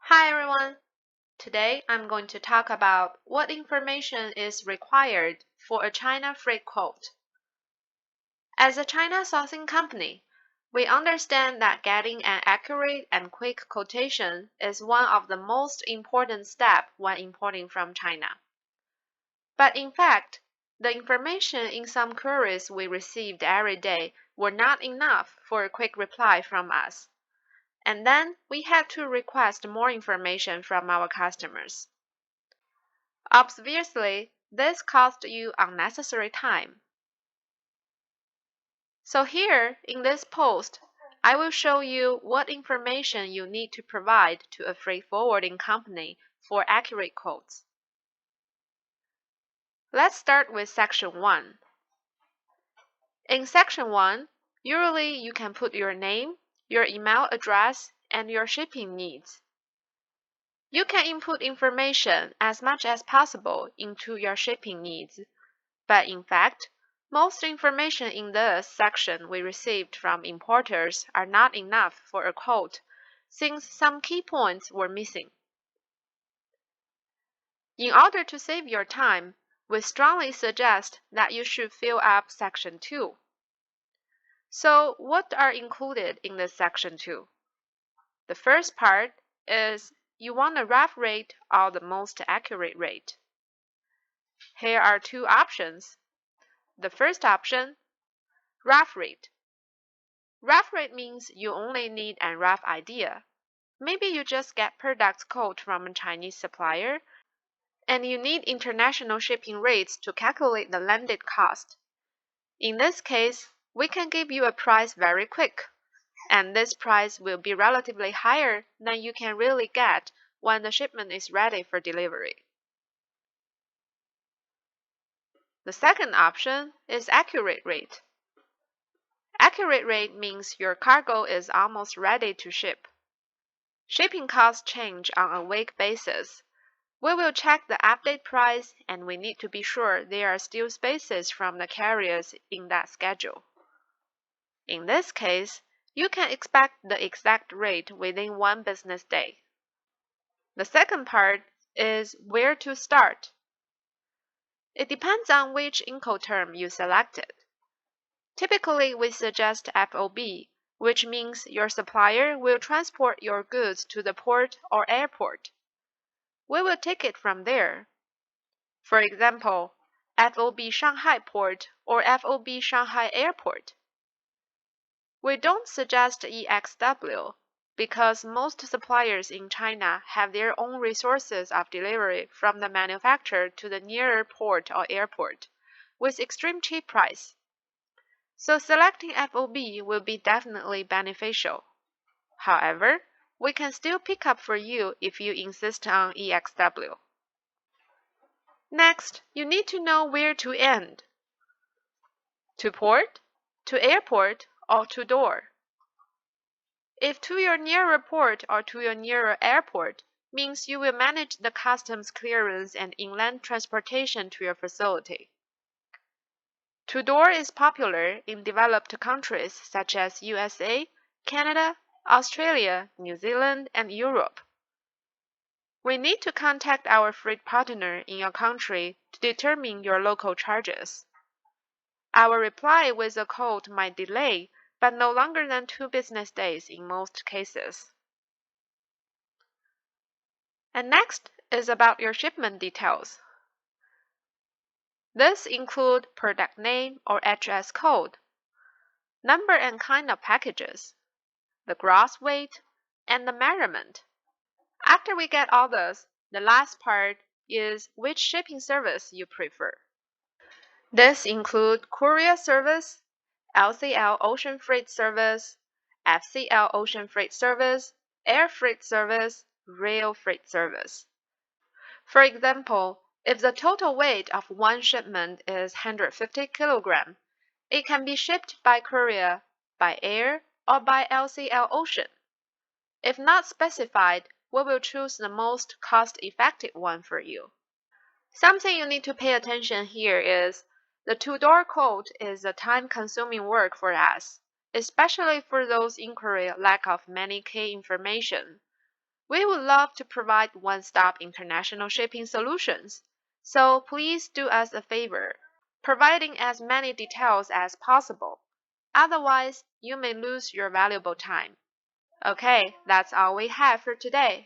Hi everyone! Today I'm going to talk about what information is required for a China freight quote. As a China sourcing company, we understand that getting an accurate and quick quotation is one of the most important steps when importing from China. But in fact, the information in some queries we received every day were not enough for a quick reply from us. And then we had to request more information from our customers. Obviously, this cost you unnecessary time. So here, in this post, I will show you what information you need to provide to a freight forwarding company for accurate quotes. Let's start with Section 1. In Section 1, usually you can put your name, your email address, and your shipping needs. You can input information as much as possible into your shipping needs, but in fact, most information in this section we received from importers are not enough for a quote, since some key points were missing. In order to save your time, we strongly suggest that you should fill up Section 2. So, what are included in this Section 2? The first part is you want a rough rate or the most accurate rate. Here are two options. The first option, rough rate. Rough rate means you only need a rough idea. Maybe you just get product quote from a Chinese supplier, and you need international shipping rates to calculate the landed cost. In this case, we can give you a price very quick, and this price will be relatively higher than you can really get when the shipment is ready for delivery. The second option is accurate rate. Accurate rate means your cargo is almost ready to ship. Shipping costs change on a week basis. We will check the update price, and we need to be sure there are still spaces from the carriers in that schedule. In this case, you can expect the exact rate within one business day. The second part is where to start. It depends on which Incoterm you selected. Typically, we suggest FOB, which means your supplier will transport your goods to the port or airport. We will take it from there. For example, FOB Shanghai Port or FOB Shanghai Airport. We don't suggest 𝐒𝐔𝐑𝐿 because most suppliers in China have their own resources of delivery from the manufacturer to the nearer port or airport, with extreme cheap price. So selecting FOB will be definitely beneficial. However, we can still pick up for you if you insist on 𝐒𝐔𝐑𝐿. Next, you need to know where to end. To port, to airport, or to door. If to your nearer port or to your nearer airport means you will manage the customs clearance and inland transportation to your facility. To door is popular in developed countries such as USA, Canada, Australia, New Zealand, and Europe. We need to contact our freight partner in your country to determine your local charges. Our reply with a quote might delay, but no longer than 2 business days in most cases. And next is about your shipment details. This include product name or address code, number and kind of packages, the gross weight, and the measurement. After we get all this, the last part is which shipping service you prefer. This includes courier service, LCL ocean freight service, FCL ocean freight service, air freight service, rail freight service. For example, if the total weight of one shipment is 150 kg, it can be shipped by courier, by air, or by LCL ocean. If not specified, we will choose the most cost-effective one for you. Something you need to pay attention here is the to-door quote is a time-consuming work for us, especially for those inquiry lack of many key information. We would love to provide one-stop international shipping solutions, so please do us a favor, providing as many details as possible. Otherwise, you may lose your valuable time. Okay, that's all we have for today.